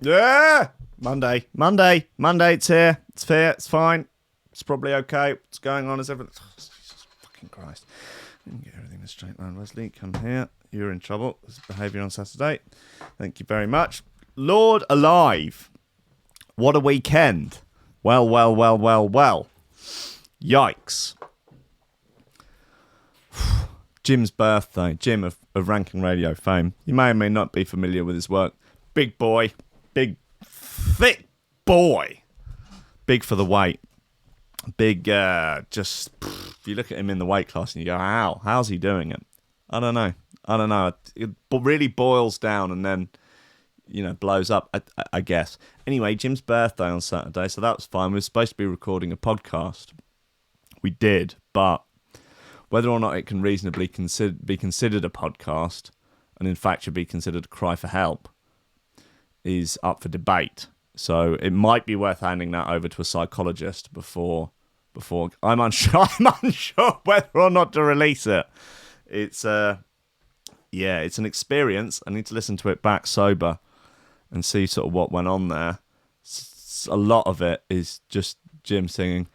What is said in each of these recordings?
Yeah! Monday, it's here. It's fair, it's fine. It's probably okay. What's going on is everything... Oh, Jesus fucking Christ. I didn't get everything in a straight line. Wesley, come here. You're in trouble. This behaviour on Saturday. Thank you very much. Lord alive. What a weekend. Well. Yikes. Jim's birthday. Jim of Ranking Radio fame. You may or may not be familiar with his work. Big boy. Big, thick boy. Big for the weight. Big, if you look at him in the weight class and you go, how's he doing it? I don't know. It really boils down and then, blows up, I guess. Anyway, Jim's birthday on Saturday, so that was fine. We were supposed to be recording a podcast. We did, but whether or not it can reasonably be considered a podcast, and in fact should be considered a cry for help, is up for debate. So it might be worth handing that over to a psychologist before I'm unsure whether or not to release it. It's it's an experience. I need to listen to it back sober and see sort of what went on there. A lot of it is just Jim singing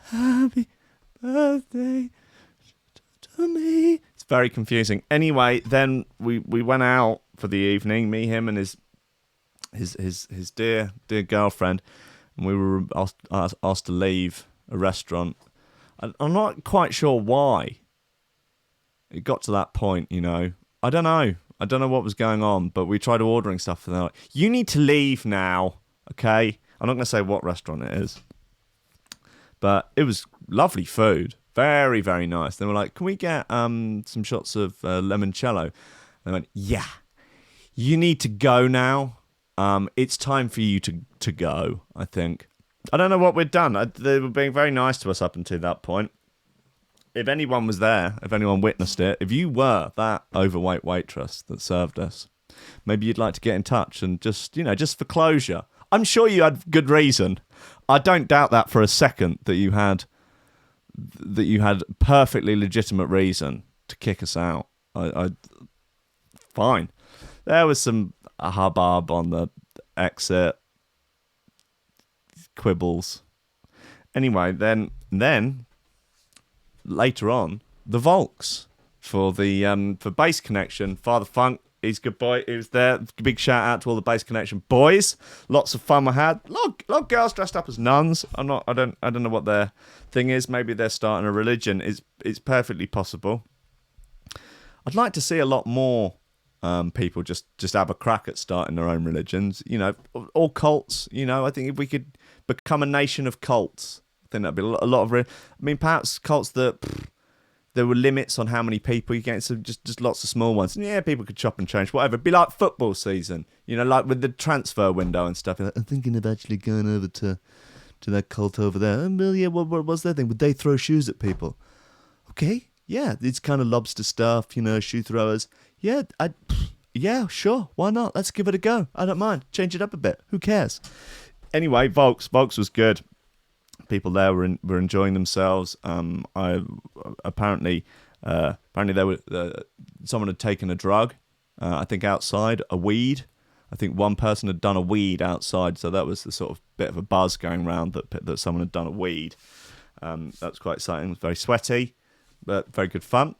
"Happy Birthday to me." It's very confusing. Anyway, then we went out for the evening, me, him, and his dear girlfriend, and we were asked to leave a restaurant. I'm not quite sure why it got to that point, I don't know what was going on, but we tried ordering stuff and they're like, you need to leave now, okay? I'm not going to say what restaurant it is, but it was lovely food, very, very nice. They were like, can we get some shots of limoncello? They went, yeah, you need to go now. It's time for you to go, I think. I don't know what we'd done. They were being very nice to us up until that point. If anyone was there, if anyone witnessed it, if you were that overweight waitress that served us, maybe you'd like to get in touch and just for closure. I'm sure you had good reason. I don't doubt that for a second that you had perfectly legitimate reason to kick us out. Fine. There was some hubbub on the exit, quibbles. Anyway, then later on, the Volks for Bass Connection. Father Funk, he's a good boy. He was there. Big shout out to all the Bass Connection boys. Lots of fun we had. A lot of girls dressed up as nuns. I don't know what their thing is. Maybe they're starting a religion. It's perfectly possible. I'd like to see a lot more people just have a crack at starting their own religions, or cults. I think if we could become a nation of cults, I think that'd be a lot of. Perhaps cults that there were limits on how many people you get, so just lots of small ones. And yeah, people could chop and change, whatever. It'd be like football season, like with the transfer window and stuff. Like, I'm thinking of actually going over to that cult over there. Well, yeah, what was their thing? Would they throw shoes at people? Okay, yeah, it's kind of lobster stuff, shoe throwers. Yeah, sure. Why not? Let's give it a go. I don't mind. Change it up a bit. Who cares? Anyway, Volks was good. People there were enjoying themselves. Apparently they were. Someone had taken a drug. I think outside, a weed. I think one person had done a weed outside, so that was the sort of bit of a buzz going around that someone had done a weed. That was quite exciting. It was very sweaty, but very good fun.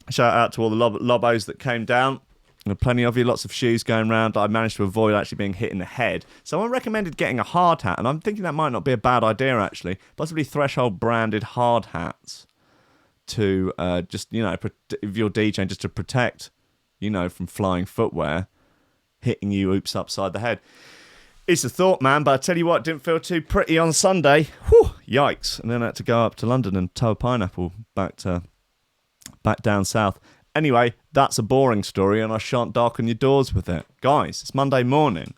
Shout out to all the lobos that came down. There were plenty of you, lots of shoes going around. I managed to avoid actually being hit in the head. Someone recommended getting a hard hat, and I'm thinking that might not be a bad idea, actually. Possibly Threshold branded hard hats to if you're DJing, just to protect, from flying footwear hitting you upside the head. It's a thought, man, but I tell you what, didn't feel too pretty on Sunday. Whew, yikes. And then I had to go up to London and tow a pineapple back down south. Anyway, that's a boring story, and I shan't darken your doors with it. Guys, it's Monday morning.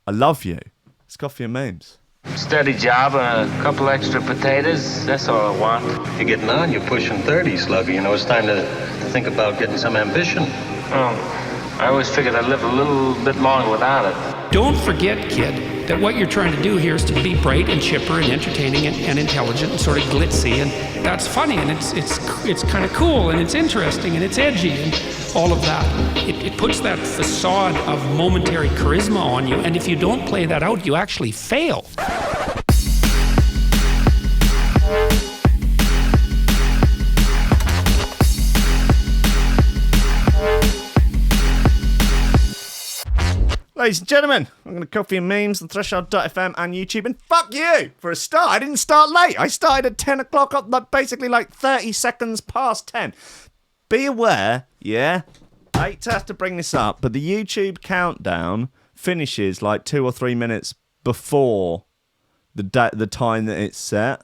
I love you. It's coffee and memes. Steady job and a couple extra potatoes. That's all I want. You're getting on. You're pushing 30, Slugger. It's time to think about getting some ambition. Oh, I always figured I'd live a little bit longer without it. Don't forget, kid, that what you're trying to do here is to be bright and chipper and entertaining and intelligent and sort of glitzy, and that's funny, and it's kind of cool, and it's interesting, and it's edgy, and all of that. It puts that facade of momentary charisma on you, and if you don't play that out, you actually fail. Ladies and gentlemen, I'm going to Coffee and Memes on Threshold.fm and YouTube. And fuck you! For a start, I didn't start late. I started at 10 o'clock, basically like 30 seconds past 10. Be aware, yeah, I hate to have to bring this up, but the YouTube countdown finishes like 2 or 3 minutes before the time that it's set.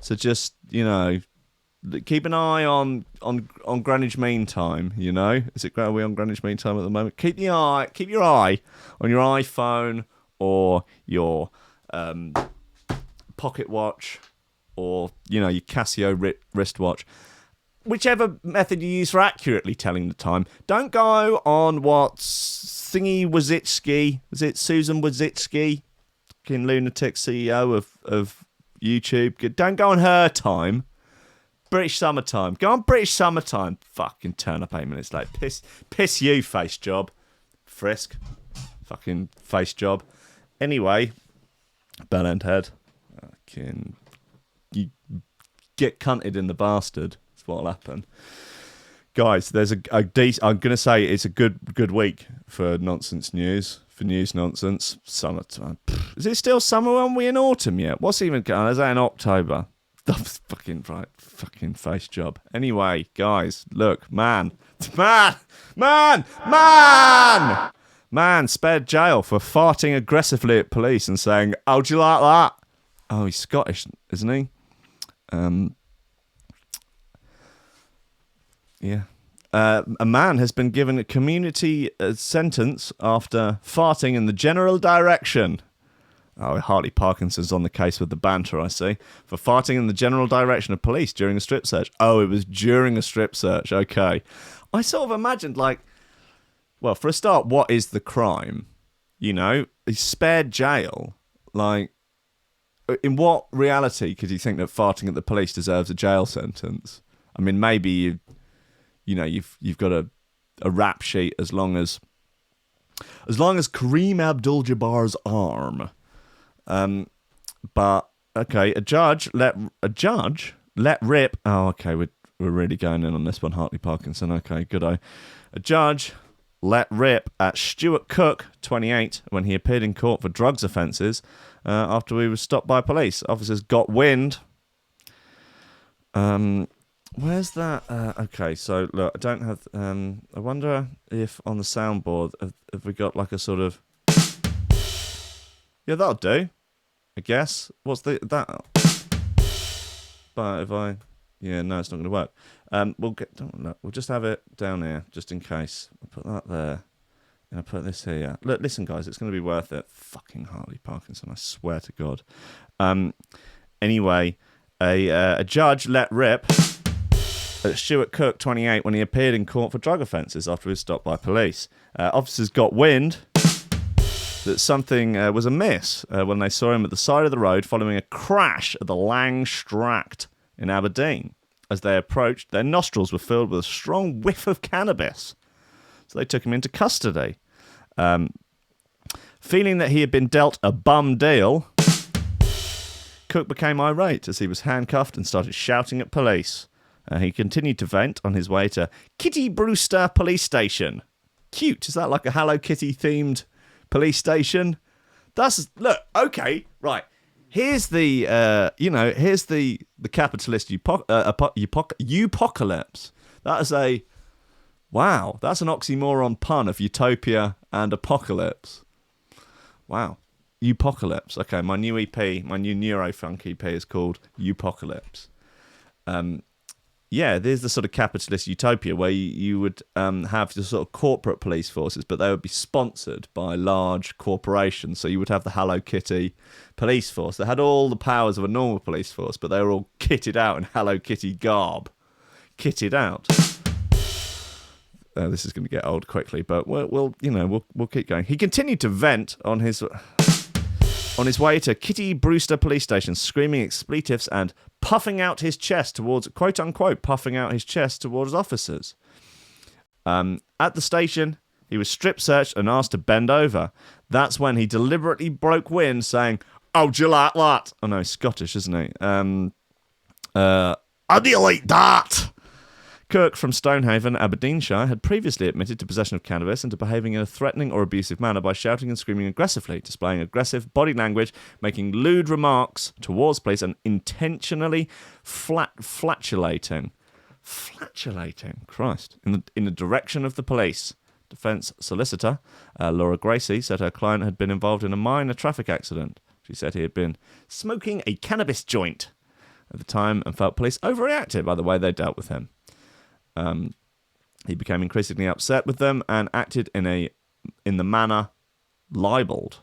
So just, you know, keep an eye on Greenwich Mean Time, you know? Are we on Greenwich Mean Time at the moment? Keep your eye on your iPhone or your pocket watch or, you know, your Casio wristwatch. Whichever method you use for accurately telling the time. Don't go on what Thingy Wazitsky, was it Susan Wazitsky, fucking lunatic CEO of YouTube. Don't go on her time. British Summertime. Go on British Summertime. Fucking turn up 8 minutes late. Piss you, face job. Frisk. Fucking face job. Anyway, bellend head. Fucking, you get cunted in the bastard. That's what'll happen. Guys, there's a decent. I'm gonna say it's a good week for nonsense news. For news nonsense. Summertime. Is it still summer? Aren't we in autumn yet? What's even going on? Is that in October? That's fucking right. Fucking face job. Anyway, guys, look, man spared jail for farting aggressively at police and saying, "How'd you like that?" Oh, he's Scottish, isn't he? Yeah. A man has been given a community sentence after farting in the general direction. Oh, Hartley Parkinson's on the case with the banter, I see. For farting in the general direction of police during a strip search. Oh, it was during a strip search. Okay. I sort of imagined, like, well, for a start, what is the crime? You know, he's spared jail. Like, in what reality could you think that farting at the police deserves a jail sentence? I mean, maybe you've got a rap sheet as long as Kareem Abdul-Jabbar's arm. But okay, a judge let rip. Oh, okay, we're really going in on this one, Hartley Parkinson. Okay, good eye. A judge let rip at Stuart Cook, 28, when he appeared in court for drugs offences after he was stopped by police. Officers got wind. Where's that? Okay, so look, I don't have. I wonder if on the soundboard have we got like a sort of. Yeah, that'll do. I guess. What's that? But if I, yeah, no, it's not going to work. We'll just have it down here, just in case. I'll put that there, and I'll put this here. Look, listen, guys, it's going to be worth it. Fucking Hartley Parkinson, I swear to God. Anyway, a judge let rip at Stuart Cook, 28, when he appeared in court for drug offences after he was stopped by police. Officers got wind that something was amiss when they saw him at the side of the road following a crash at the Langstract in Aberdeen. As they approached, their nostrils were filled with a strong whiff of cannabis. So they took him into custody. Feeling that he had been dealt a bum deal, Cook became irate as he was handcuffed and started shouting at police. He continued to vent on his way to Kitty Brewster Police Station. Cute. Is that like a Hello Kitty themed police station? Look, okay, right. Here's the capitalist eupocalypse. That's an oxymoron pun of utopia and apocalypse. Wow. Eupocalypse. Okay, my new EP, my new Neurofunk EP is called Eupocalypse. Yeah, there's the sort of capitalist utopia where you would have the sort of corporate police forces, but they would be sponsored by large corporations. So you would have the Hello Kitty police force that had all the powers of a normal police force, but they were all kitted out in Hello Kitty garb. Kitted out. This is going to get old quickly, but we'll keep going. He continued to vent on his. on his way to Kitty Brewster police station, screaming expletives and puffing out his chest towards, quote unquote, puffing out his chest towards officers. At the station, he was strip searched and asked to bend over. That's when he deliberately broke wind, saying, "Oh, do you like that?" Oh no, he's Scottish, isn't he? How do you like that? Kirk from Stonehaven, Aberdeenshire, had previously admitted to possession of cannabis and to behaving in a threatening or abusive manner by shouting and screaming aggressively, displaying aggressive body language, making lewd remarks towards police, and intentionally flatulating. Flatulating, Christ, in the direction of the police. Defence solicitor Laura Gracie said her client had been involved in a minor traffic accident. She said he had been smoking a cannabis joint at the time and felt police overreacted by the way they dealt with him. He became increasingly upset with them and acted in the manner libelled.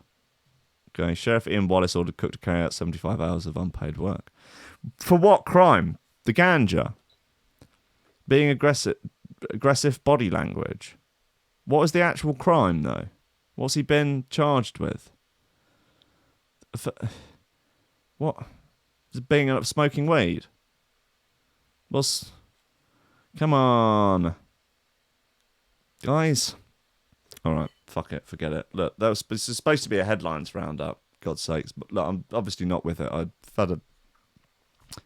Okay, Sheriff Ian Wallace ordered Cook to carry out 75 hours of unpaid work. For what crime? The ganja. Being aggressive body language. What was the actual crime, though? What's he been charged with? What? Being smoking weed? Come on. Guys. Alright, fuck it, forget it. Look, this is supposed to be a headlines roundup, God's sakes. But look, I'm obviously not with it. I've had a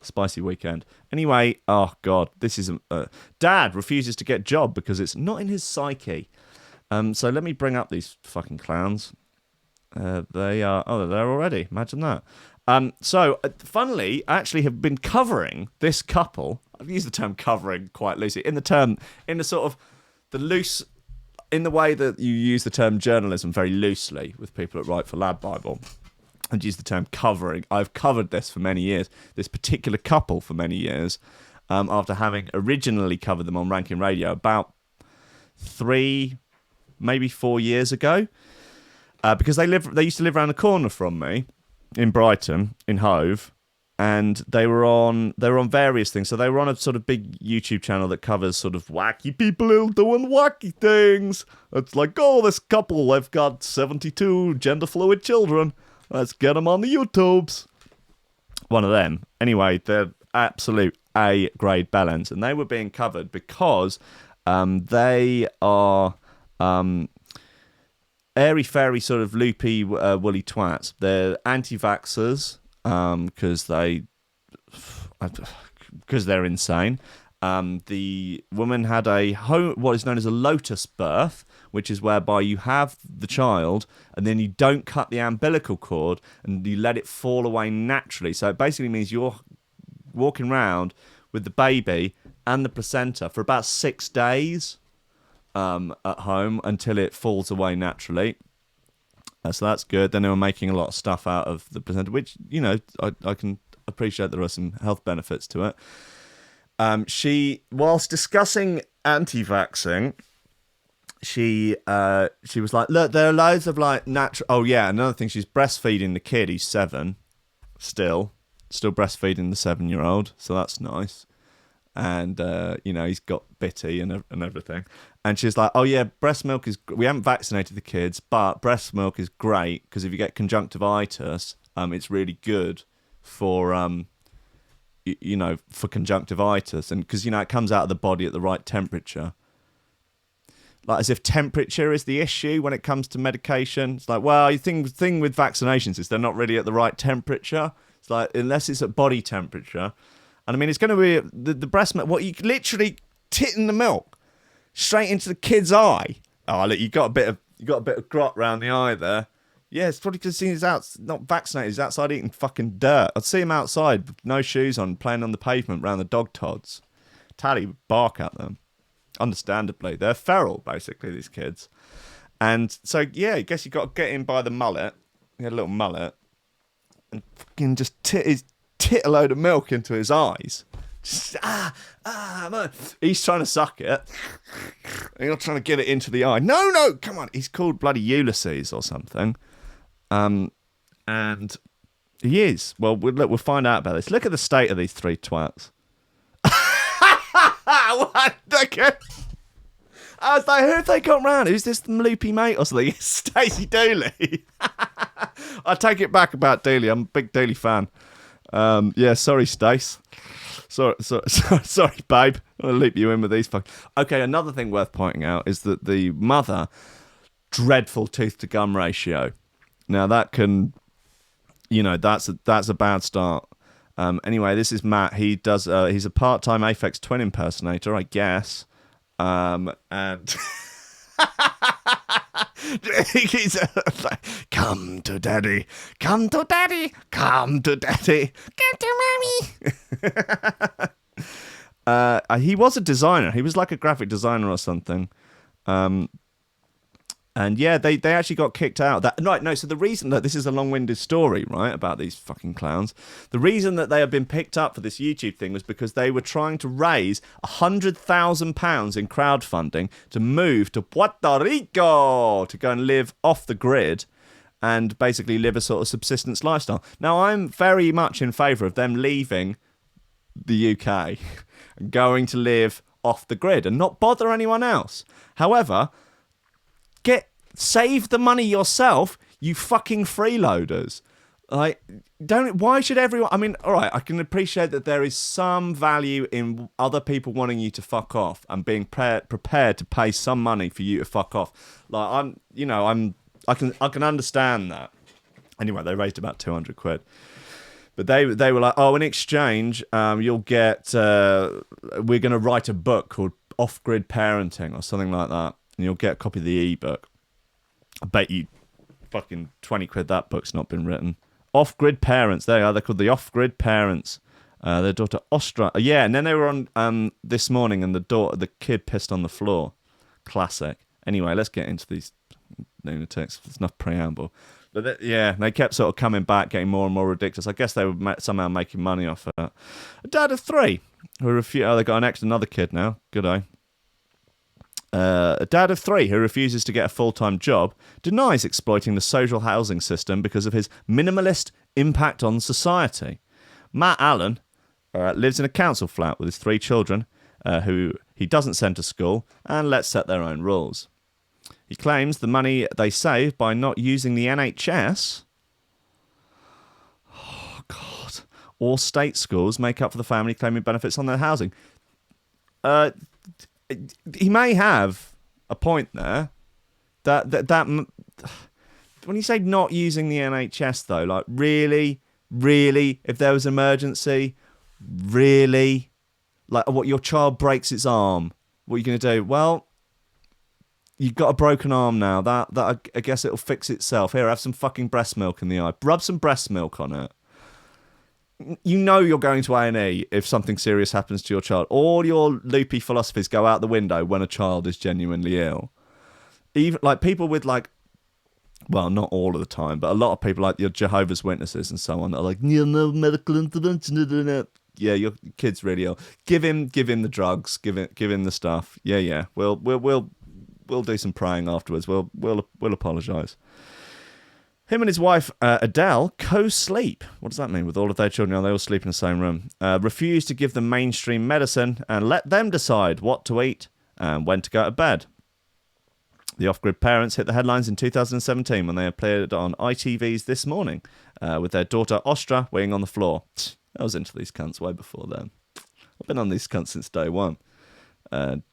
spicy weekend. Anyway, oh God, this is... Dad refuses to get job because it's not in his psyche. So let me bring up these fucking clowns. They are... Oh, they're there already. Imagine that. Funnily, I actually have been covering this couple. I've used the term covering quite loosely. In the way that you use the term journalism very loosely with people that write for Lad Bible. I'd use the term covering. I've covered this for many years, this particular couple for many years, after having originally covered them on Ranking Radio about 3, maybe 4 years ago, because they used to live around the corner from me in Brighton, in Hove, and they were on various things. So they were on a sort of big YouTube channel that covers sort of wacky people who doing wacky things. It's like, oh, this couple, they've got 72 gender fluid children. Let's get them on the YouTubes. One of them. Anyway, they're absolute A-grade bellends, and they were being covered because they are airy-fairy sort of loopy woolly twats. They're anti-vaxxers because they're insane. The woman had what is known as a lotus birth, which is whereby you have the child and then you don't cut the umbilical cord and you let it fall away naturally. So it basically means you're walking around with the baby and the placenta for about 6 days at home until it falls away naturally. So that's good. Then they were making a lot of stuff out of the placenta, which, you know, I can appreciate there are some health benefits to it. She, whilst discussing anti-vaxxing, she was like, look, there are loads of like natural... Oh, yeah, another thing, she's breastfeeding the kid. He's 7, still breastfeeding the 7-year-old, so that's nice. And, you know, he's got bitty and everything. And she's like, oh, yeah, breast milk is... We haven't vaccinated the kids, but breast milk is great because if you get conjunctivitis, it's really good for... you know, for conjunctivitis, and because, you know, it comes out of the body at the right temperature. Like, as if temperature is the issue when it comes to medication. It's like, well, the thing with vaccinations is they're not really at the right temperature. It's like, unless it's at body temperature. And I mean, it's going to be the breast milk. What, you literally titting the milk straight into the kid's eye. Oh, look, you got a bit of grot round the eye there. Yeah, it's probably because he's not vaccinated. He's outside eating fucking dirt. I'd see him outside with no shoes on, playing on the pavement around the dog tods. Tally would bark at them. Understandably. They're feral, basically, these kids. And so, yeah, I guess you got to get in by the mullet. He had a little mullet. And fucking just tit a load of milk into his eyes. Just, man. He's trying to suck it. And you're trying to get it into the eye. No, come on. He's called bloody Ulysses or something. And he is. Well, we'll find out about this. Look at the state of these 3 twats. What? Okay. I was like, who have they got round? Who's this loopy mate or something? Stacey Dooley. I take it back about Daly. I'm a big Daly fan. Yeah, sorry, Stace. Sorry, babe. I'll leap you in with these fucking... Okay, another thing worth pointing out is that the mother, dreadful tooth-to-gum ratio. Now, that can... that's a bad start. Anyway, this is Matt. He's a part-time Aphex Twin impersonator, I guess. And... He's like, come to daddy, come to daddy, come to daddy, come to mommy. He was a designer. He was like a graphic designer or something. And yeah, they actually got kicked out. So the reason that this is a long-winded story, right, about these fucking clowns, the reason that they have been picked up for this YouTube thing was because they were trying to raise £100,000 in crowdfunding to move to Puerto Rico to go and live off the grid and basically live a sort of subsistence lifestyle. Now, I'm very much in favour of them leaving the UK and going to live off the grid and not bother anyone else. However... Save the money yourself, you fucking freeloaders. Like, why should everyone... I mean, all right, I can appreciate that there is some value in other people wanting you to fuck off and being prepared to pay some money for you to fuck off. Like, I can understand that. Anyway, they raised about 200 quid. But they were like, in exchange, you'll get... we're going to write a book called Off-Grid Parenting or something like that. And you'll get a copy of the ebook. I bet you fucking 20 quid that book's not been written. Off-Grid Parents. There you are. They're called the Off-Grid Parents. Their daughter Ostra. Yeah, and then they were on this morning and the kid pissed on the floor. Classic. Anyway, let's get into these lunatics. There's enough preamble. But they kept sort of coming back, getting more and more ridiculous. I guess they were somehow making money off it. A dad of three. They got another kid now. Good eye. A dad of three who refuses to get a full-time job denies exploiting the social housing system because of his minimalist impact on society. Matt Allen lives in a council flat with his three children who he doesn't send to school and lets set their own rules. He claims the money they save by not using the NHS or state schools make up for the family claiming benefits on their housing. He may have a point there. That when you say not using the NHS though, like really, if there was an emergency, really, like what your child breaks its arm, what are you going to do? Well, you've got a broken arm now. That I guess it'll fix itself. Here, have some fucking breast milk in the eye. Rub some breast milk on it. You know you're going to A&E if something serious happens to your child. All your loopy philosophies go out the window when a child is genuinely ill. Even like people with like, well, not all of the time, but a lot of people like your Jehovah's Witnesses and so on that are like, no medical intervention. Yeah, your kid's really ill. Give him the drugs. Give him the stuff. Yeah. We'll do some praying afterwards. We'll apologise. Him and his wife, Adele, co-sleep. What does that mean? With all of their children, they all sleep in the same room. Refuse to give them mainstream medicine and let them decide what to eat and when to go to bed. The Off-Grid Parents hit the headlines in 2017 when they appeared on ITV's This Morning with their daughter Ostra weighing on the floor. I was into these cunts way before then. I've been on these cunts since day one.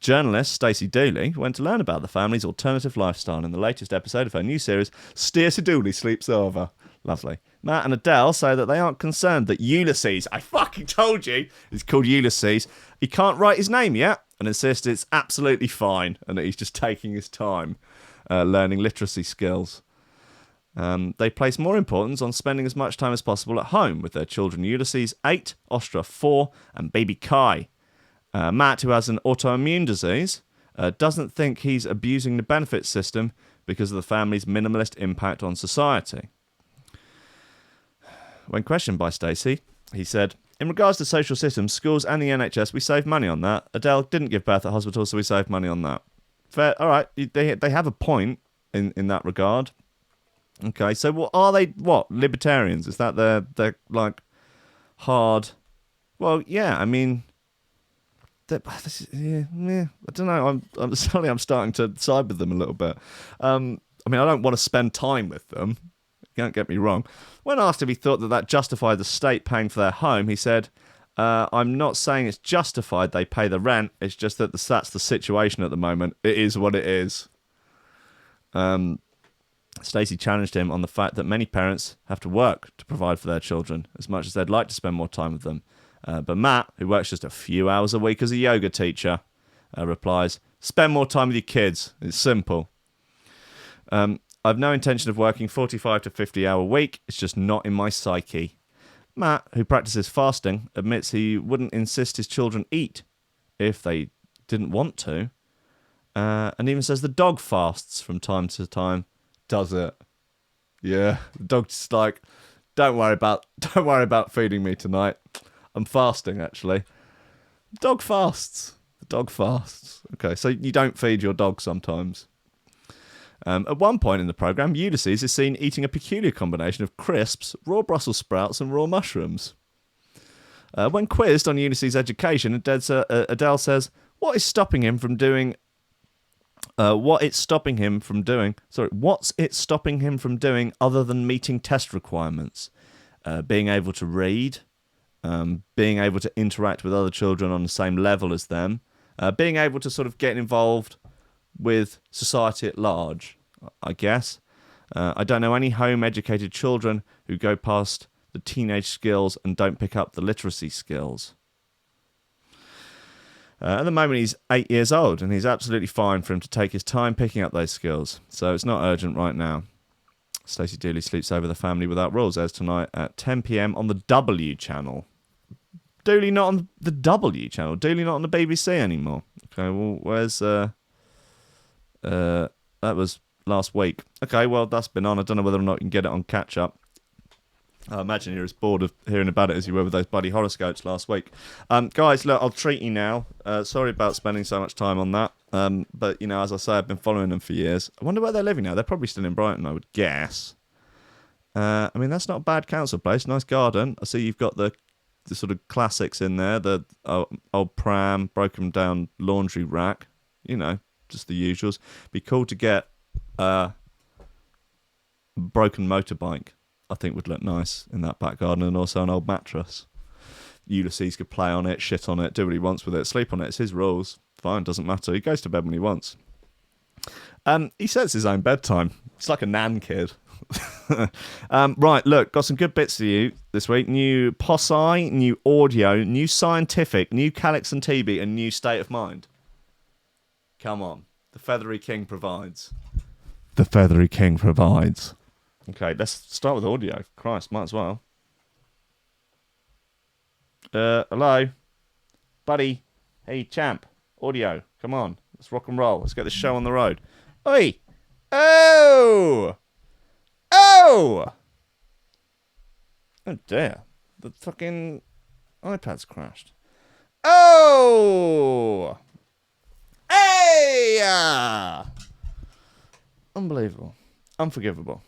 Journalist Stacey Dooley went to learn about the family's alternative lifestyle in the latest episode of her new series, Stacey Dooley Sleeps Over. Lovely. Matt and Adele say that they aren't concerned that Ulysses, I fucking told you, is called Ulysses. He can't write his name yet and insist it's absolutely fine and that he's just taking his time learning literacy skills. They place more importance on spending as much time as possible at home with their children Ulysses 8, Ostra 4 and baby Kai. Matt, who has an autoimmune disease, doesn't think he's abusing the benefits system because of the family's minimalist impact on society. When questioned by Stacey, he said, in regards to social systems, schools and the NHS, we save money on that. Adele didn't give birth at hospital, so we saved money on that. Fair. All right, they have a point in that regard. Okay, so what are they? What, libertarians? Is that they're like hard? Well, yeah, I mean... I don't know. I'm starting to side with them a little bit. I mean, I don't want to spend time with them Don't get me wrong. When asked if he thought that justified the state paying for their home, he said, I'm not saying it's justified they pay the rent. It's just that that's the situation at the moment. It is what it is. Stacey challenged him on the fact that many parents have to work to provide for their children as much as they'd like to spend more time with them. But Matt, who works just a few hours a week as a yoga teacher, replies, spend more time with your kids. It's simple. I've no intention of working 45 to 50 hour week. It's just not in my psyche. Matt, who practices fasting, admits he wouldn't insist his children eat if they didn't want to. And even says the dog fasts from time to time. Does it? Yeah. The dog's like, don't worry about feeding me tonight. I'm fasting, actually. The dog fasts. Okay, so you don't feed your dog sometimes. At one point in the programme, Ulysses is seen eating a peculiar combination of crisps, raw Brussels sprouts and raw mushrooms. When quizzed on Ulysses' education, Adele says, what's it stopping him from doing other than meeting test requirements? Being able to read, being able to interact with other children on the same level as them, being able to sort of get involved with society at large, I guess. I don't know any home-educated children who go past the teenage skills and don't pick up the literacy skills. At the moment, he's 8 years old, and he's absolutely fine for him to take his time picking up those skills, so it's not urgent right now. Stacey Dooley Sleeps Over the Family Without Rules airs tonight at 10 p.m. on the W channel. Dooley not on the W channel. Dooley not on the BBC anymore. Okay, well, where's... that was last week. Okay, well, that's been on. I don't know whether or not you can get it on catch-up. I imagine you're as bored of hearing about it as you were with those bloody horoscopes last week. Guys, look, I'll treat you now. Sorry about spending so much time on that. But, you know, as I say, I've been following them for years. I wonder where they're living now. They're probably still in Brighton, I would guess. I mean, that's not a bad council place. Nice garden. I see you've got the sort of classics in there. The old pram, broken down laundry rack. You know, just the usuals. Be cool to get a broken motorbike. I think would look nice in that back garden, and also an old mattress. Ulysses could play on it, shit on it, do what he wants with it, sleep on it. It's his rules. Fine, doesn't matter. He goes to bed when he wants. He sets his own bedtime. It's like a nan kid. Right, look, got some good bits for you this week. New Posse, new audio, new scientific, new Calix and TB, and new state of mind. Come on. The Feathery King provides. The Feathery King provides. Okay, let's start with audio. Christ, might as well. Hello? Buddy? Hey, champ. Audio. Come on. Let's rock and roll. Let's get this show on the road. Oi! Oh! Oh! Oh, dear. The fucking iPad's crashed. Oh! Hey! Unbelievable. Unforgivable.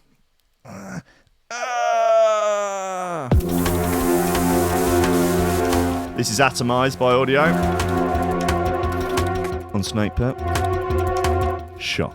This is Atomized by Audio on Snake Pit. Sure.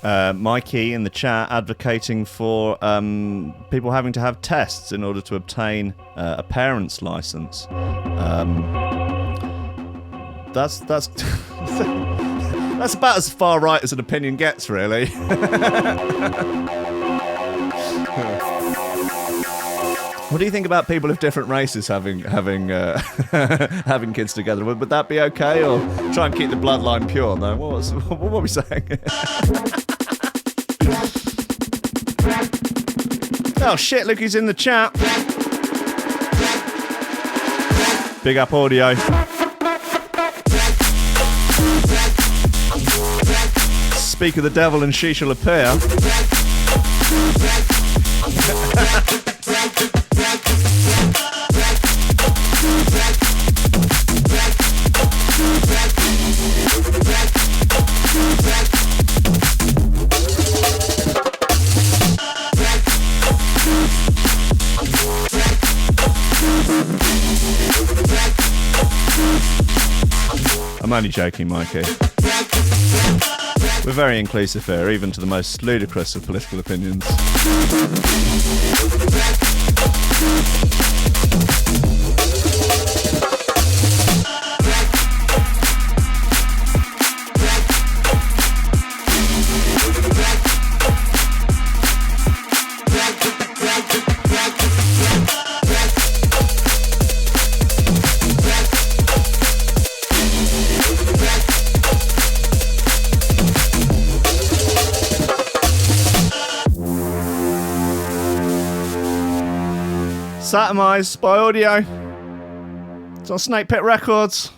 Mikey in the chat advocating for people having to have tests in order to obtain a parent's license. That's that's about as far right as an opinion gets, really. What do you think about people of different races having having kids together? Would that be okay, or try and keep the bloodline pure? No, what were we saying? Oh shit! Look, he's in the chat. Big up audio. Speak of the devil and she shall appear. I'm only joking, Mikey. We're very inclusive here, even to the most ludicrous of political opinions. Satimised by audio. It's on Snake Pit Records.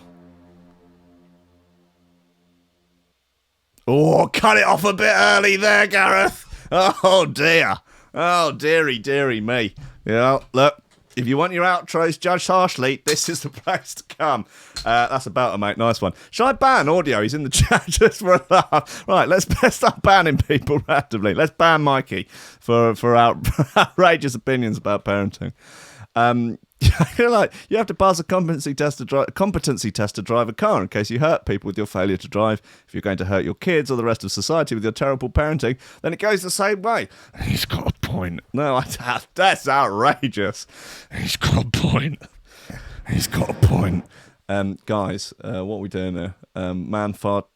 Oh, cut it off a bit early there, Gareth. Oh dear. Oh dearie me. Yeah, look, if you want your outros judged harshly, this is the place to come. That's about it, mate. Nice one. Shall I ban audio? He's in the chat just for a laugh. Right, let's start banning people randomly. Let's ban Mikey for outrageous opinions about parenting. Like, you have to pass a competency test to drive a car in case you hurt people with your failure to drive. If you're going to hurt your kids or the rest of society with your terrible parenting, then it goes the same way. He's got a point. No, that's outrageous. He's got a point. He's got a point. Guys, what are we doing there? Man fart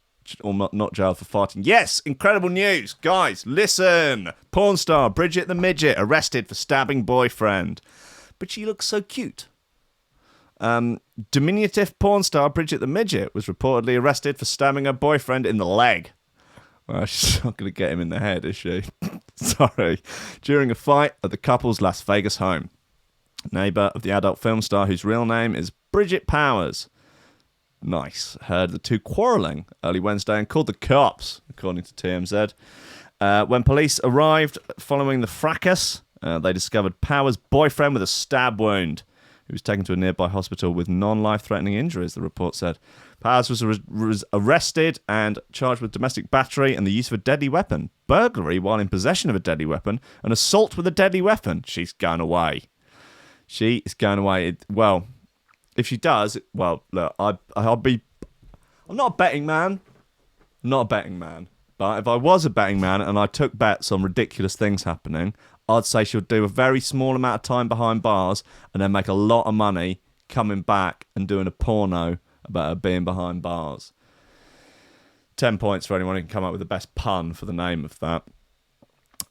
or not jailed for farting. Yes, incredible news. Guys, listen. Porn star Bridget the Midget arrested for stabbing boyfriend. But she looks so cute. Diminutive porn star Bridget the Midget was reportedly arrested for stabbing her boyfriend in the leg. Well, she's not going to get him in the head, is she? Sorry. During a fight at the couple's Las Vegas home. Neighbour of the adult film star, whose real name is Bridget Powers. Nice. Heard the two quarrelling early Wednesday and called the cops, according to TMZ. When police arrived following the fracas, they discovered Powers' boyfriend with a stab wound. He was taken to a nearby hospital with non-life-threatening injuries, the report said. Powers was arrested and charged with domestic battery and the use of a deadly weapon, burglary while in possession of a deadly weapon, and assault with a deadly weapon. She's going away. She is going away. Well, if she does, well, look, I'll be... I'm not a betting man. But if I was a betting man and I took bets on ridiculous things happening, I'd say she'll do a very small amount of time behind bars and then make a lot of money coming back and doing a porno about her being behind bars. 10 points for anyone who can come up with the best pun for the name of that.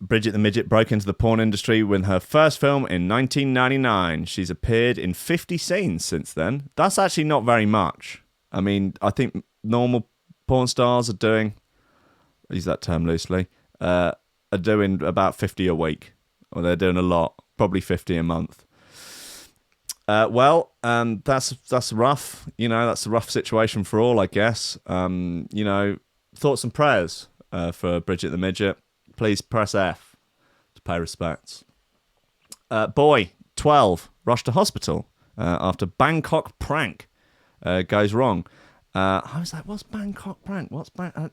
Bridget the Midget broke into the porn industry with her first film in 1999. She's appeared in 50 scenes since then. That's actually not very much. I mean, I think normal porn stars are doing, I use that term loosely, are doing about 50 a week. Or they're doing a lot, probably 50 a month. That's rough. You know, that's a rough situation for all, I guess. You know, thoughts and prayers for Bridget the Midget. Please press F to pay respects. Boy, 12, rushed to hospital after Bangkok prank goes wrong. I was like, what's Bangkok prank?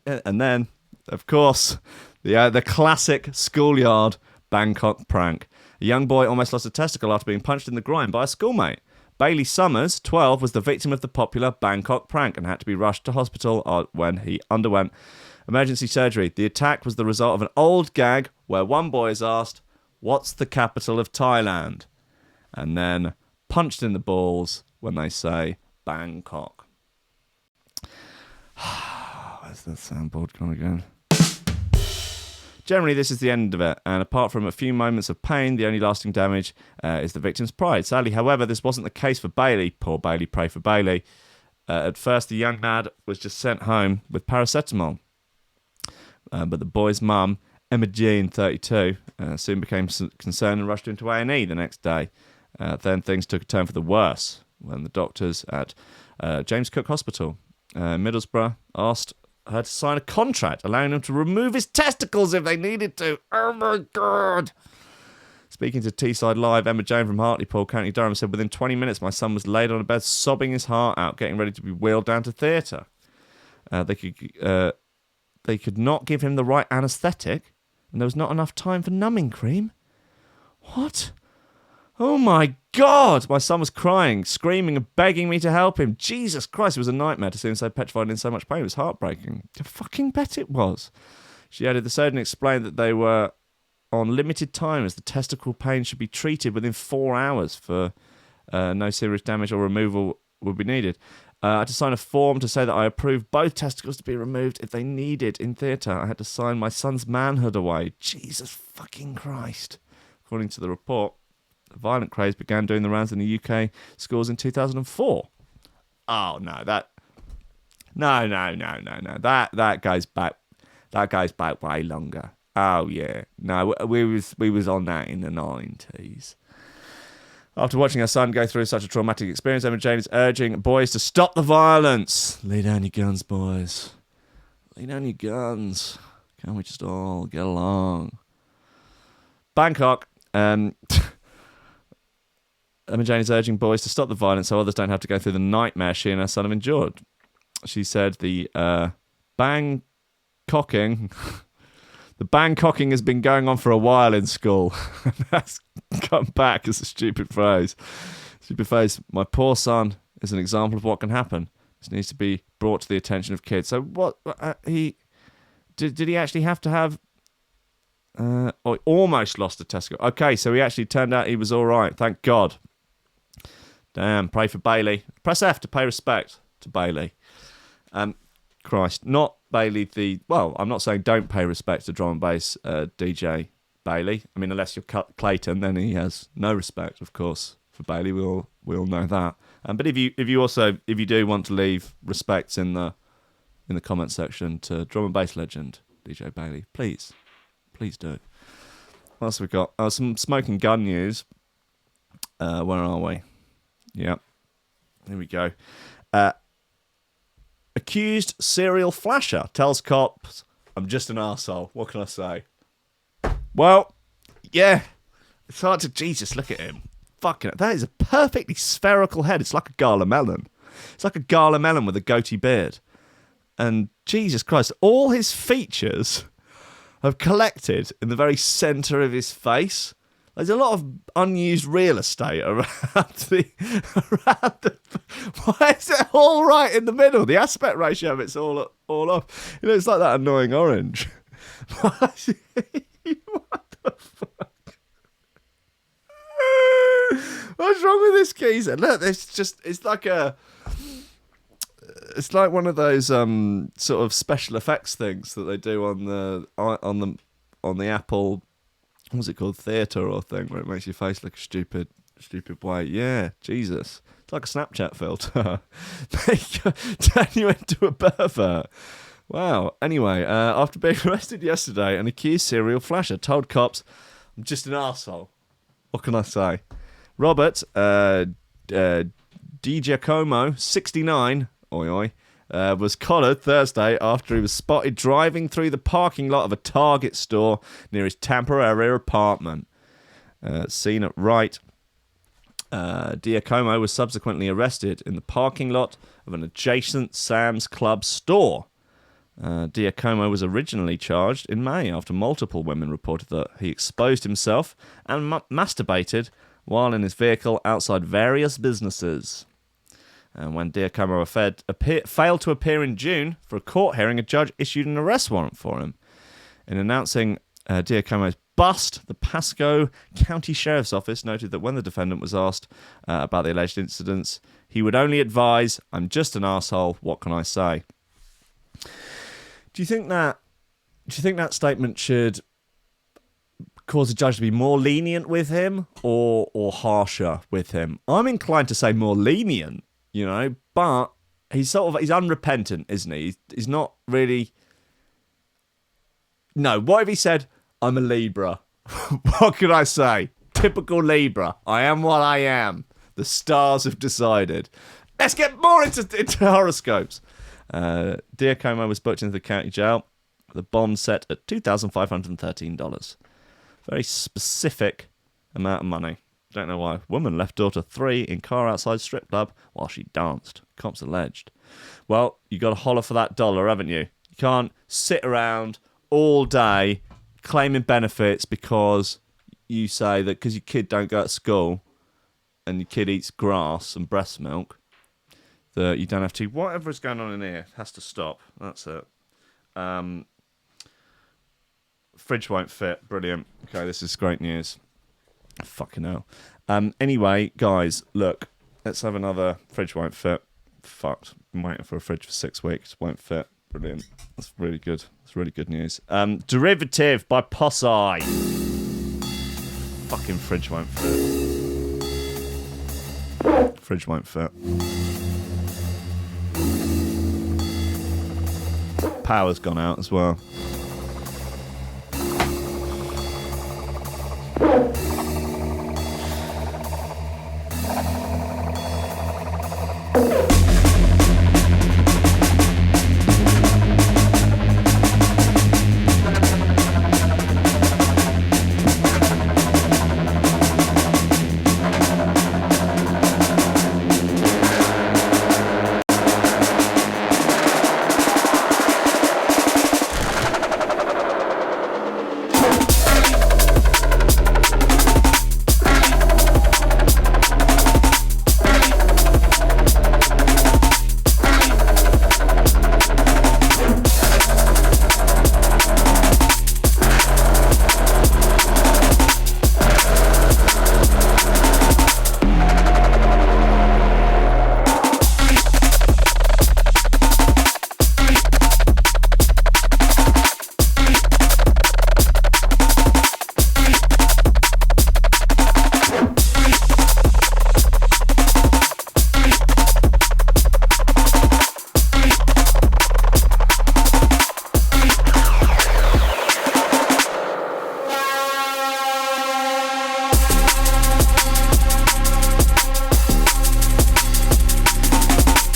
And then, of course, the classic schoolyard Bangkok prank. A young boy almost lost a testicle after being punched in the groin by a schoolmate. Bailey Summers, 12, was the victim of the popular Bangkok prank and had to be rushed to hospital when he underwent Emergency surgery. The attack was the result of an old gag where one boy is asked, "What's the capital of Thailand?" And then punched in the balls when they say Bangkok. Where's the soundboard gone again? Generally, this is the end of it, and apart from a few moments of pain, the only lasting damage is the victim's pride. Sadly, however, this wasn't the case for Bailey. Poor Bailey, pray for Bailey. At first, the young lad was just sent home with paracetamol. But the boy's mum, Emma Jean, 32, soon became concerned and rushed into A&E the next day. Then things took a turn for the worse when the doctors at James Cook Hospital, Middlesbrough, asked her to sign a contract allowing him to remove his testicles if they needed to. Oh my God! Speaking to Teesside Live, Emma Jane from Hartlepool, County Durham, said, "Within 20 minutes, my son was laid on a bed, sobbing his heart out, getting ready to be wheeled down to theatre. They could not give him the right anaesthetic, and there was not enough time for numbing cream." What? Oh my God! My son was crying, screaming and begging me to help him. Jesus Christ, it was a nightmare to see him so petrified and in so much pain. It was heartbreaking. I fucking bet it was. She added, the surgeon explained that they were on limited time as the testicle pain should be treated within 4 hours for no serious damage or removal would be needed. I had to sign a form to say that I approved both testicles to be removed if they needed in theatre. I had to sign my son's manhood away. Jesus fucking Christ. According to the report, the violent craze began doing the rounds in the UK schools in 2004. Oh no, no. That goes back. That goes back way longer. Oh yeah, no, we was on that in the 90s. After watching her son go through such a traumatic experience, Emma Jane is urging boys to stop the violence. Lay down your guns, boys. Lay down your guns. Can't we just all get along? Bangkok. Emma Jane is urging boys to stop the violence so others don't have to go through the nightmare she and her son have endured. She said the Bangkocking has been going on for a while in school. That's come back as a stupid phrase. Stupid phrase. My poor son is an example of what can happen. This needs to be brought to the attention of kids. So what? Did he actually have to have... he almost lost a testicle. Okay, so he actually turned out he was all right. Thank God. Damn, pray for Bailey. Press F to pay respect to Bailey. Christ, not Bailey the... Well, I'm not saying don't pay respect to drum and bass DJ Bailey. I mean, unless you're Clayton, then he has no respect, of course, for Bailey. We all know that. But if you do want to leave respects in the comment section to drum and bass legend DJ Bailey, please do. What else have we got? Some smoking gun news. Where are we? Yeah, here we go. Accused serial flasher tells cops, "I'm just an arsehole. What can I say?" Well, yeah, it's hard to... Jesus, look at him. Fucking that is a perfectly spherical head. It's like a gala melon. It's like a gala melon with a goatee beard. And Jesus Christ, all his features have collected in the very centre of his face. There's a lot of unused real estate around the... Why is it all right in the middle? The aspect ratio of it's all off. It looks like that annoying orange. What the fuck? What's wrong with this geezer? Look, it's like one of those sort of special effects things that they do on the Apple... What's it called? Theatre or thing where it makes your face look a stupid way. Yeah, Jesus. It's like a Snapchat filter. Turn you into a pervert. Wow. Anyway, after being arrested yesterday, an accused serial flasher told cops, "I'm just an arsehole. What can I say?" Robert DiGiacomo, 69, was collared Thursday after he was spotted driving through the parking lot of a Target store near his Tampa area apartment. Seen at right, Diacomo was subsequently arrested in the parking lot of an adjacent Sam's Club store. Diacomo was originally charged in May after multiple women reported that he exposed himself and masturbated while in his vehicle outside various businesses. And when Diacomo failed to appear in June for a court hearing, a judge issued an arrest warrant for him. In announcing Diacomo's bust, the Pasco County Sheriff's Office noted that when the defendant was asked about the alleged incidents, he would only advise, "I'm just an arsehole, what can I say?" Do you think that statement should cause a judge to be more lenient with him or harsher with him? I'm inclined to say more lenient, but he's unrepentant, isn't he? He's not really. No, what if he said, "I'm a Libra"? What can I say? Typical Libra. I am what I am. The stars have decided. Let's get more into horoscopes. Diacomo was booked into the county jail. The bond set at $2,513. Very specific amount of money. Don't know why. Woman left daughter 3 in car outside strip club while she danced. Cops alleged. Well, you got to holler for that dollar, haven't you? You can't sit around all day claiming benefits because you say that because your kid don't go to school and your kid eats grass and breast milk, that you don't have to. Whatever is going on in here has to stop. That's it. Fridge won't fit. Brilliant. Okay, this is great news. Fucking hell. Anyway, guys, look. Let's have another fridge won't fit. Fucked. I'm waiting for a fridge for 6 weeks. Won't fit. Brilliant. That's really good. That's really good news. Derivative by Posse. Fucking fridge won't fit. Fridge won't fit. Power's gone out as well.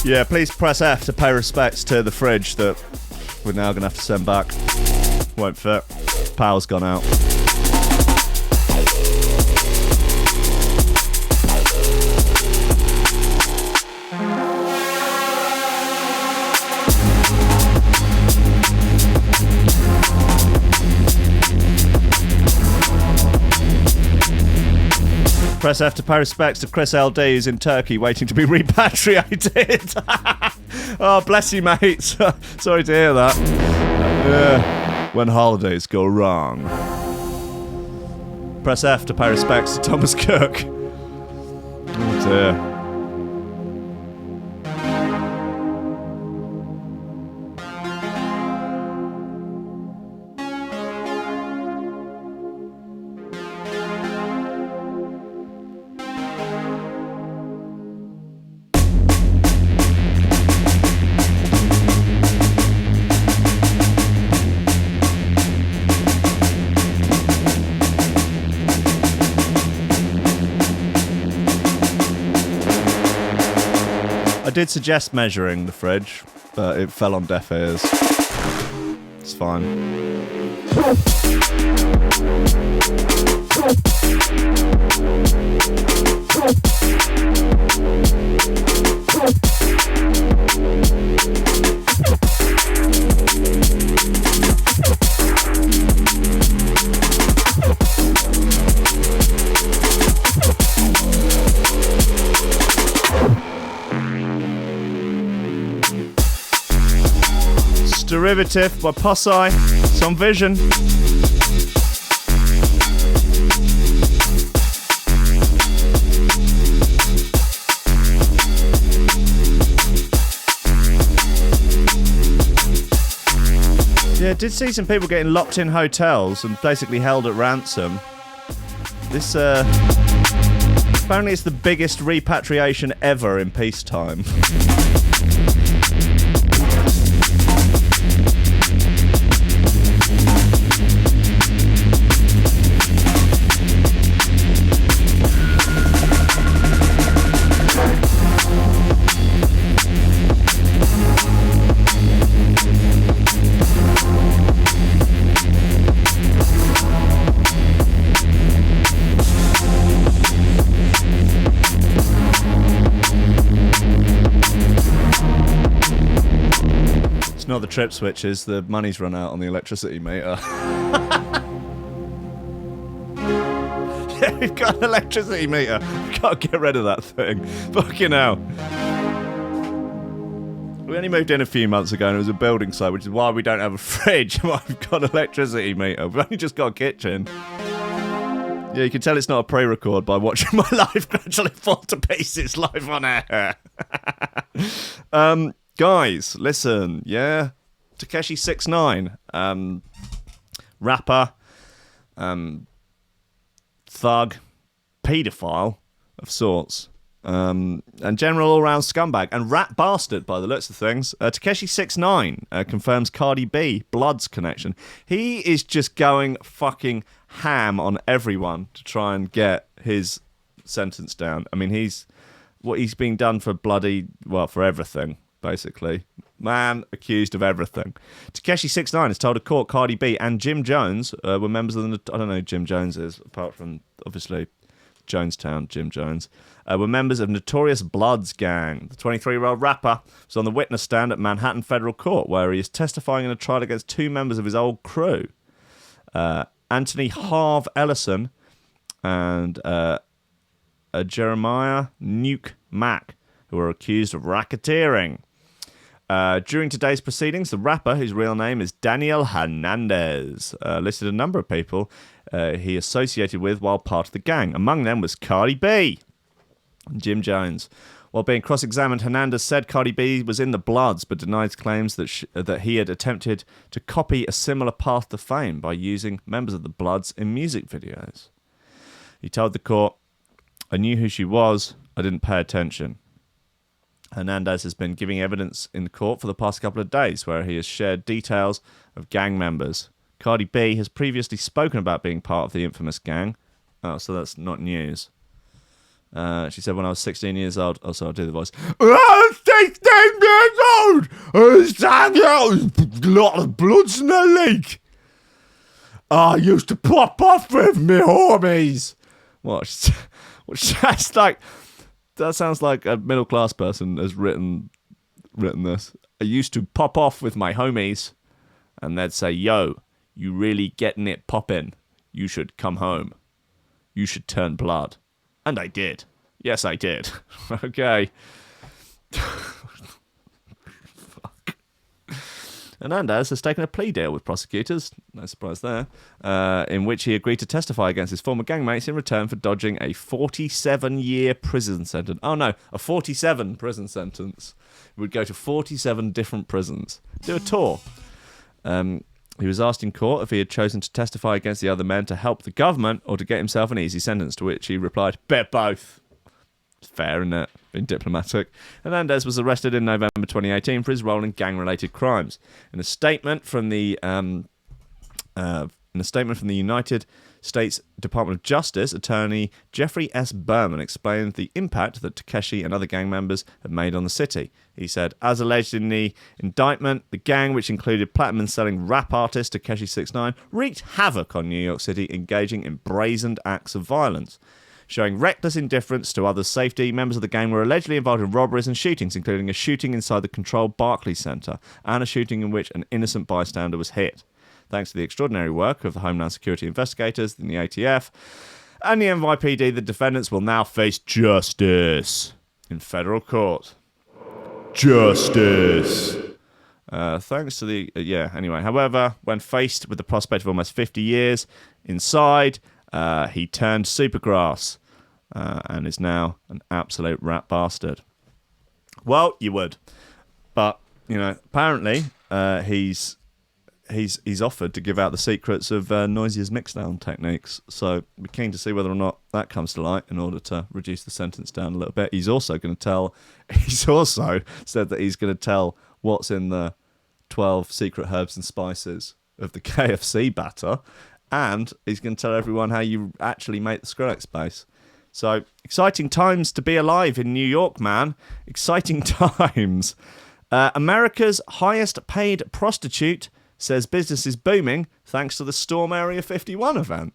Yeah, please press F to pay respects to the fridge that we're now going to have to send back. Won't fit. Power's gone out. Press F to pay respects to Chris LD, who's in Turkey waiting to be repatriated. Oh, bless you, mate. Sorry to hear that. When holidays go wrong. Press F to pay respects to Thomas Cook. Oh, dear. I did suggest measuring the fridge, but it fell on deaf ears. It's fine. Derivative by Posse. It's on Vision. Yeah, did see some people getting locked in hotels and basically held at ransom. This, apparently it's the biggest repatriation ever in peacetime. Not the trip switches, the money's run out on the electricity meter. Yeah, we've got an electricity meter. We've got to get rid of that thing. Fucking hell. We only moved in a few months ago and it was a building site, which is why we don't have a fridge. Why we've got an electricity meter. We've only just got a kitchen. Yeah, you can tell it's not a pre-record by watching my life gradually fall to pieces live on air. Guys, listen, yeah? Tekashi 6ix9ine, rapper, thug, paedophile of sorts, and general all-round scumbag, and rat bastard by the looks of things. Tekashi 6ix9ine confirms Cardi B, Blood's connection. He is just going fucking ham on everyone to try and get his sentence down. I mean, he's being done for for everything. Basically, man accused of everything. Tekashi 6ix9ine has told a court Cardi B and Jim Jones were members of the... I don't know who Jim Jones is, apart from, obviously, Jonestown Jim Jones. Were members of Notorious Bloods gang. The 23-year-old rapper was on the witness stand at Manhattan Federal Court, where he is testifying in a trial against two members of his old crew. Anthony Harv Ellison and Jeremiah Nuke Mack, who are accused of racketeering. During today's proceedings, the rapper, whose real name is Daniel Hernandez, listed a number of people he associated with while part of the gang. Among them was Cardi B and Jim Jones. While being cross-examined, Hernandez said Cardi B was in the Bloods, but denied claims that he had attempted to copy a similar path to fame by using members of the Bloods in music videos. He told the court, "I knew who she was, I didn't pay attention." Hernandez has been giving evidence in the court for the past couple of days, where he has shared details of gang members. Cardi B has previously spoken about being part of the infamous gang. Oh, so that's not news. She said, "When I was 16 years old..." Oh, sorry, I'll do the voice. "When I was 16 years old, I was hanging out with a lot of bloods in the league. I used to pop off with me homies." What? That's like... That sounds like a middle-class person has written this. "I used to pop off with my homies, and they'd say, 'Yo, you really getting it poppin'. You should come home. You should turn blood.' And I did. Yes, I did." Okay. Fuck. Hernandez has taken a plea deal with prosecutors, no surprise there, in which he agreed to testify against his former gangmates in return for dodging a 47-year prison sentence. Oh no, a 47 prison sentence. He would go to 47 different prisons. Do a tour. He was asked in court if he had chosen to testify against the other men to help the government or to get himself an easy sentence, to which he replied, "Bet both." It's fair, isn't it? Being diplomatic. Hernandez was arrested in November 2018 for his role in gang-related crimes. In a statement from the United States Department of Justice, attorney Jeffrey S. Berman explained the impact that Tekashi and other gang members had made on the city. He said, "As alleged in the indictment, the gang, which included platinum-selling rap artist Tekashi 6ix9ine, wreaked havoc on New York City, engaging in brazened acts of violence. Showing reckless indifference to others' safety, members of the gang were allegedly involved in robberies and shootings, including a shooting inside the controlled Barclays Center and a shooting in which an innocent bystander was hit. Thanks to the extraordinary work of the Homeland Security investigators and the ATF and the NYPD, the defendants will now face justice in federal court." Justice. Thanks to the... anyway. However, when faced with the prospect of almost 50 years inside, he turned supergrass and is now an absolute rat bastard. Well, you would. But, apparently he's offered to give out the secrets of Noisy's mixdown techniques. So we're keen to see whether or not that comes to light in order to reduce the sentence down a little bit. He's also said that he's going to tell what's in the 12 secret herbs and spices of the KFC batter, and he's going to tell everyone how you actually make the Skrillex bass. So, exciting times to be alive in New York, man. Exciting times. America's highest paid prostitute says business is booming thanks to the Storm Area 51 event.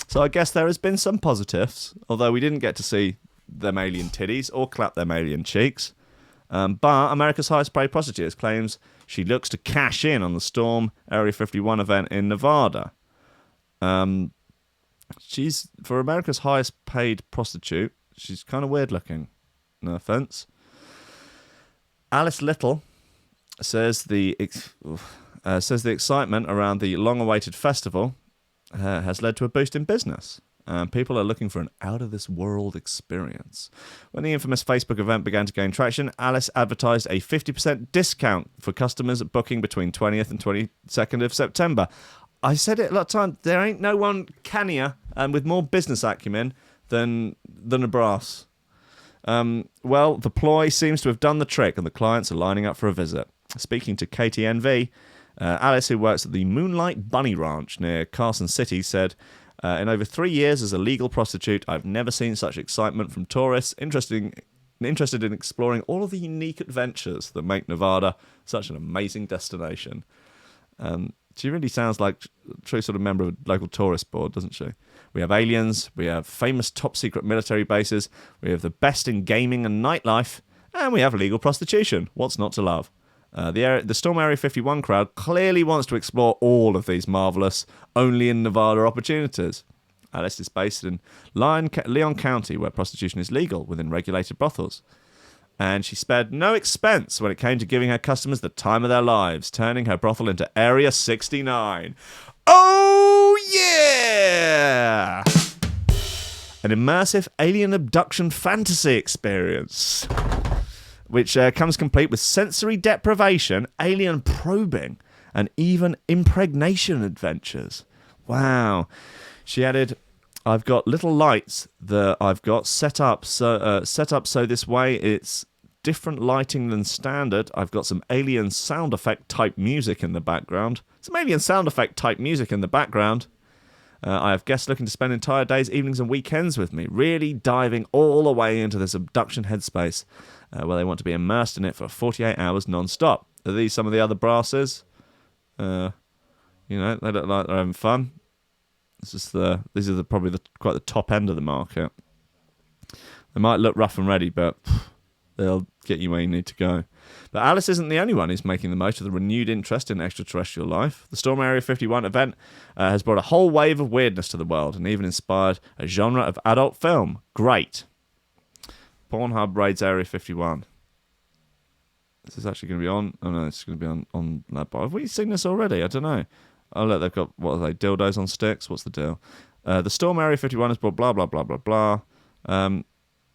So I guess there has been some positives, although we didn't get to see them alien titties or clap them alien cheeks. But America's highest paid prostitute claims she looks to cash in on the Storm Area 51 event in Nevada. She's, for America's highest paid prostitute, she's kind of weird looking. No offense. Alice Little says the excitement around the long-awaited festival has led to a boost in business. People are looking for an out-of-this-world experience. When the infamous Facebook event began to gain traction, Alice advertised a 50% discount for customers booking between 20th and 22nd of September. I said it a lot of times, there ain't no one cannier and with more business acumen than a brass. Well, the ploy seems to have done the trick, and the clients are lining up for a visit. Speaking to KTNV, Alice, who works at the Moonlight Bunny Ranch near Carson City, said, in over 3 years as a legal prostitute, I've never seen such excitement from tourists interested in exploring all of the unique adventures that make Nevada such an amazing destination. She really sounds like a true sort of member of a local tourist board, doesn't she? We have aliens, we have famous top-secret military bases, we have the best in gaming and nightlife, and we have legal prostitution. What's not to love? The Storm Area 51 crowd clearly wants to explore all of these marvellous, only in Nevada opportunities. Alice is based in Leon County, where prostitution is legal within regulated brothels. And she spared no expense when it came to giving her customers the time of their lives, turning her brothel into Area 69. Oh, yeah! An immersive alien abduction fantasy experience, which comes complete with sensory deprivation, alien probing, and even impregnation adventures. Wow. She added, I've got little lights that I've got set up so this way it's different lighting than standard. I've got some alien sound effect type music in the background. I have guests looking to spend entire days, evenings and weekends with me, really diving all the way into this abduction headspace, where they want to be immersed in it for 48 hours non-stop. Are these some of the other brasses? They look like they're having fun. These are probably quite the top end of the market. They might look rough and ready, but they'll get you where you need to go. But Alice isn't the only one who's making the most of the renewed interest in extraterrestrial life. The Storm Area 51 event has brought a whole wave of weirdness to the world and even inspired a genre of adult film. Great. Pornhub raids Area 51. This is actually going to be on... Oh, no, it's going to be on that bar. Have we seen this already? I don't know. Oh, look, they've got, what are they, dildos on sticks? What's the deal? The Storm Area 51 has brought blah, blah, blah, blah, blah.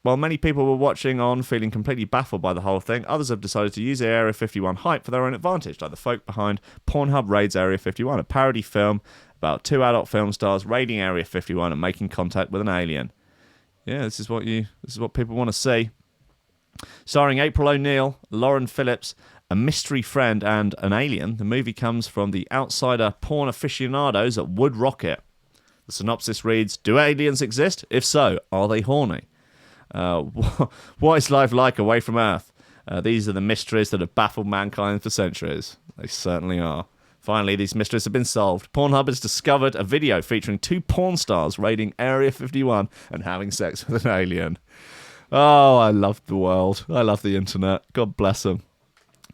While many people were watching on, feeling completely baffled by the whole thing, others have decided to use the Area 51 hype for their own advantage, like the folk behind Pornhub Raids Area 51, a parody film about two adult film stars raiding Area 51 and making contact with an alien. Yeah, this is what people want to see. Starring April O'Neil, Lauren Phillips, a mystery friend, and an alien, the movie comes from the outsider porn aficionados at Wood Rocket. The synopsis reads, do aliens exist? If so, are they horny? What is life like away from Earth? These are the mysteries that have baffled mankind for centuries. They certainly are. Finally, these mysteries have been solved. Pornhub has discovered a video featuring two porn stars raiding Area 51 and having sex with an alien. Oh, I love the world. I love the internet. God bless them.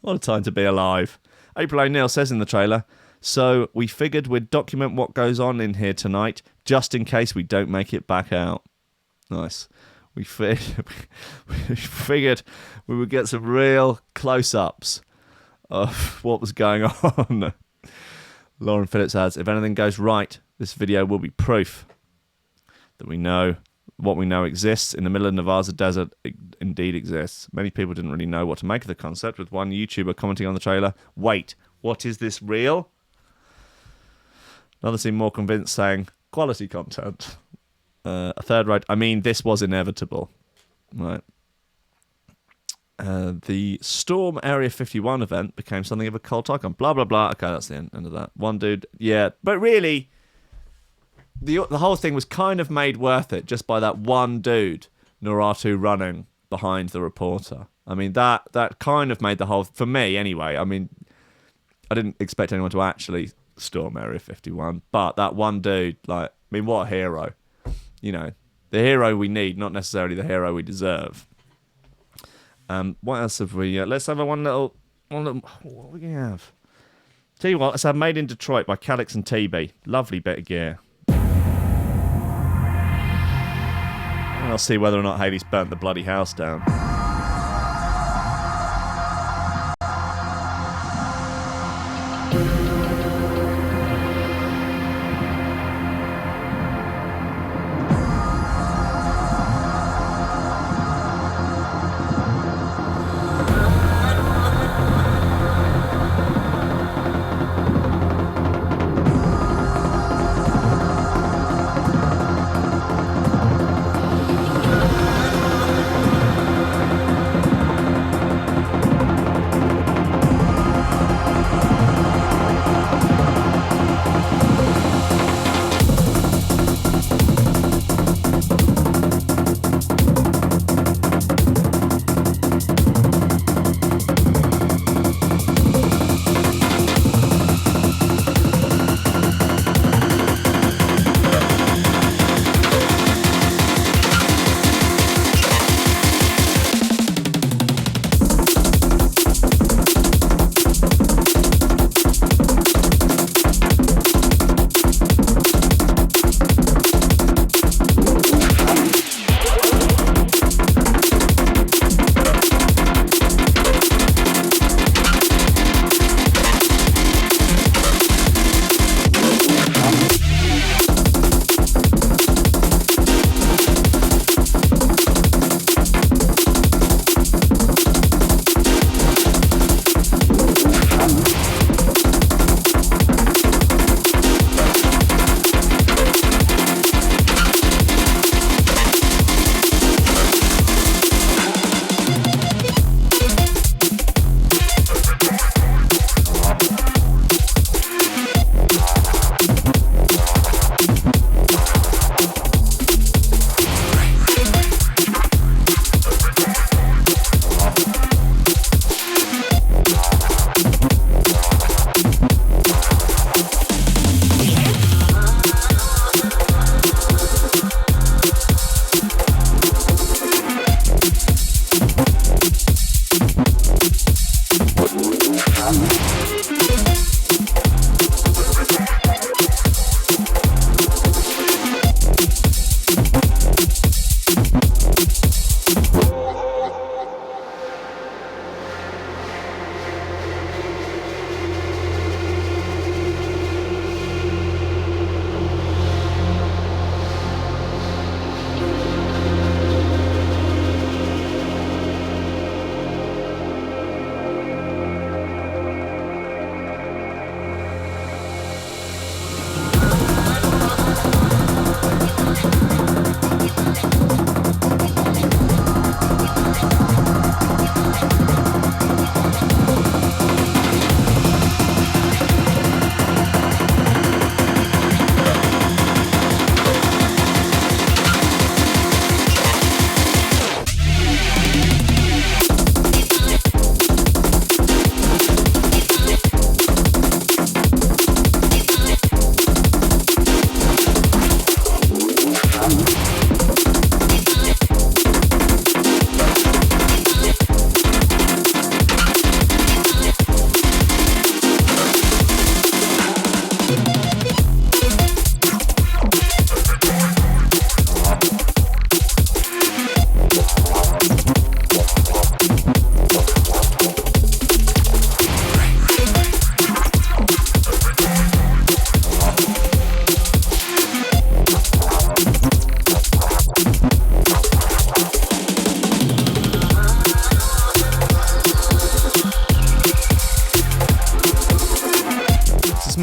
What a time to be alive. April O'Neil says in the trailer, so we figured we'd document what goes on in here tonight, just in case we don't make it back out. Nice. We figured we would get some real close-ups of what was going on. Lauren Phillips adds, if anything goes right, this video will be proof that we know what we know exists in the middle of Nevada's desert indeed exists. Many people didn't really know what to make of the concept, with one YouTuber commenting on the trailer, wait, what is this real? Another seemed more convinced, saying, quality content. A third wrote, I mean, this was inevitable. Right. The Storm Area 51 event became something of a cult icon. Blah, blah, blah. Okay, that's the end of that. One dude, yeah. But really, the whole thing was kind of made worth it just by that one dude, Noratu, running behind the reporter. I mean, that kind of made the whole... For me, anyway. I mean, I didn't expect anyone to actually storm Area 51, but that one dude, like, I mean, what a hero. You know, the hero we need, not necessarily the hero we deserve. What else have we... let's have one little... What do we have? Tell you what, let's have Made in Detroit by Calix and TB. Lovely bit of gear. And I'll see whether or not Haley's burnt the bloody house down.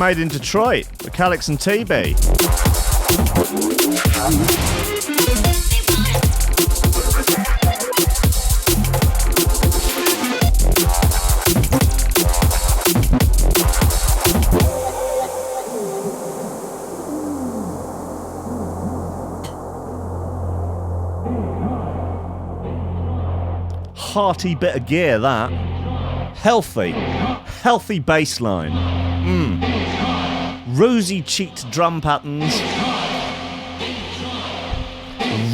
made in Detroit with Calix and TB. Hearty bit of gear, that. Healthy bass line. Rosy-cheeked drum patterns.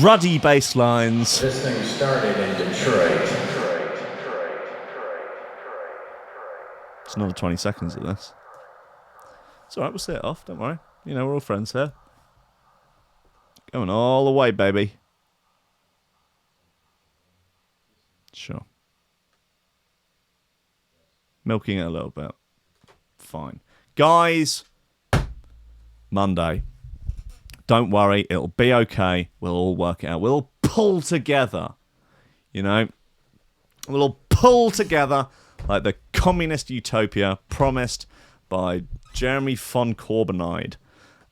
Ruddy bass lines. This thing started in Detroit. It's another 20 seconds of this. It's alright, we'll see it off, don't worry. You know, we're all friends here. Going all the way, baby. Sure. Milking it a little bit. Fine. Guys, Monday. Don't worry, it'll be okay. We'll all work it out. We'll all pull together. You know? We'll all pull together like the communist utopia promised by Jeremy von Corbynite.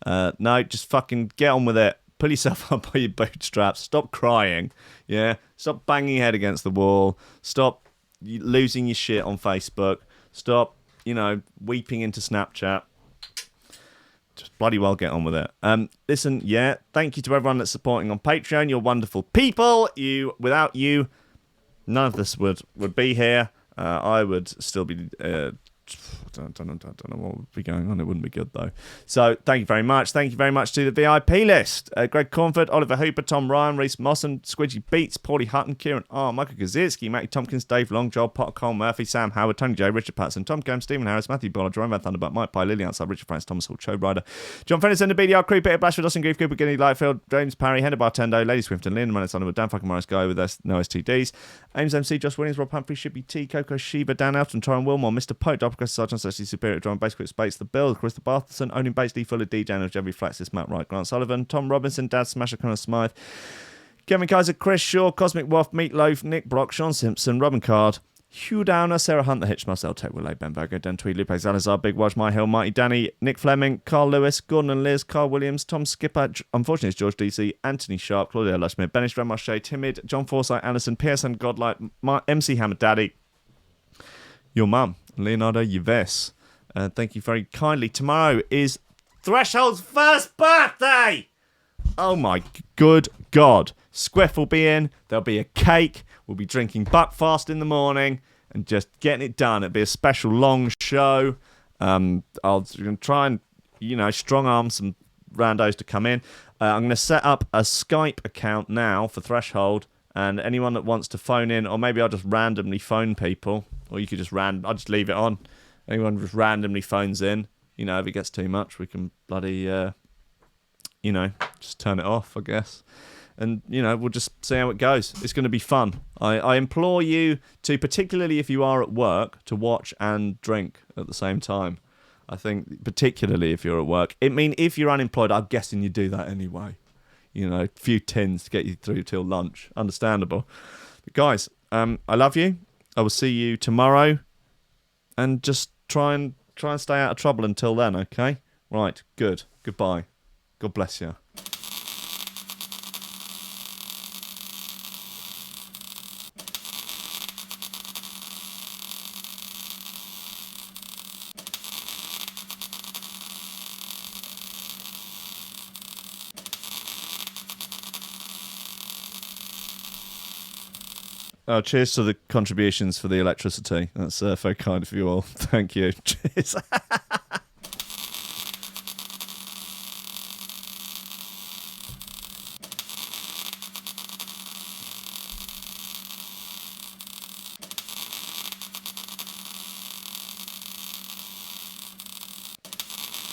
No, just fucking get on with it. Pull yourself up by your bootstraps. Stop crying. Yeah? Stop banging your head against the wall. Stop losing your shit on Facebook. Stop, weeping into Snapchat. Just bloody well get on with it. Listen, yeah, thank you to everyone that's supporting on Patreon. You're wonderful people. Without you, none of this would be here. I would still be... I don't know what would be going on. It wouldn't be good, though. So, thank you very much. Thank you very much to the VIP list. Greg Cornford, Oliver Hooper, Tom Ryan, Reece Mosson, Squidgy Beats, Pauly Hutton, Ciarán R, Michael Kedzierski, Matty Tomkins, Dave Long, Joel Potter, Colm Murphy, Sam Howard, Tony J, Richard Patterson, Tom Camm, Stephen Harris, Matthieu Boulard, Jeroen Van Thunderbutt, Mike Pye, Lily Outside, Richard Francis, Thomas Hall, Chode Ryder, John Finison, the BDR Crew, Peter Blatchford, Dawson Grief, Cooper, Gennady Lightfield, James Parry, Hendo Bartendo, Lady Swifton, Lynn, Manus Underwood, Dan fucking Morris, Guy With No STDs, Ames MC, Josh Williams, Rob Humphrey, Shibby T, Coco Shiva, Dan Elton, Taran Wilmore, Mr. Pope, Dr. Sergeant, Sexy Superior, John Base, Quick Space, The Bill, Karissa Barthelson, Owning Bates, D. Fuller, D. Daniel, Jeremy Flaxis, Matt Wright, Grant Sullivan, Tom Robinson, Dad Smasher, Connor Smythe, Kevin Kaiser, Chris Shaw, Cosmic Waff, Meatloaf, Nick Brock, Sean Simpson, Robin Card, Hugh Downer, Sarah Hunt, The Hitch, Marcel Tech, Willay, Ben Berger, Dan Tweed, Lupe Zalazar, Big Watch, My Hill, Mighty Danny, Nick Fleming, Carl Lewis, Gordon and Liz, Carl Williams, Tom Skipper, unfortunately it's George DC, Anthony Sharp, Claudia Lushmere, Benish Ramarche, Timid, John Forsyth, Anderson, Pearson, Godlight, MC Hammer Daddy, your mum, Leonardo Yves. Thank you very kindly. Tomorrow is Threshold's first birthday! Oh my good God. Squiff will be in, there'll be a cake, we'll be drinking Buckfast in the morning and just getting it done. It'll be a special long show. I'll try and, strong arm some randos to come in. I'm going to set up a Skype account now for Threshold, and anyone that wants to phone in, or maybe I'll just randomly phone people, or you could just I'll just leave it on. Anyone just randomly phones in, if it gets too much, we can bloody, just turn it off, I guess. And, we'll just see how it goes. It's going to be fun. I implore you to, particularly if you are at work, to watch and drink at the same time. I think, particularly if you're at work. If you're unemployed, I'm guessing you do that anyway. A few tins to get you through till lunch. Understandable. But guys, I love you. I will see you tomorrow. And just try and stay out of trouble until then, okay? Right, good. Goodbye. God bless you. Oh, cheers to the contributions for the electricity. That's very kind of you all. Thank you. Cheers.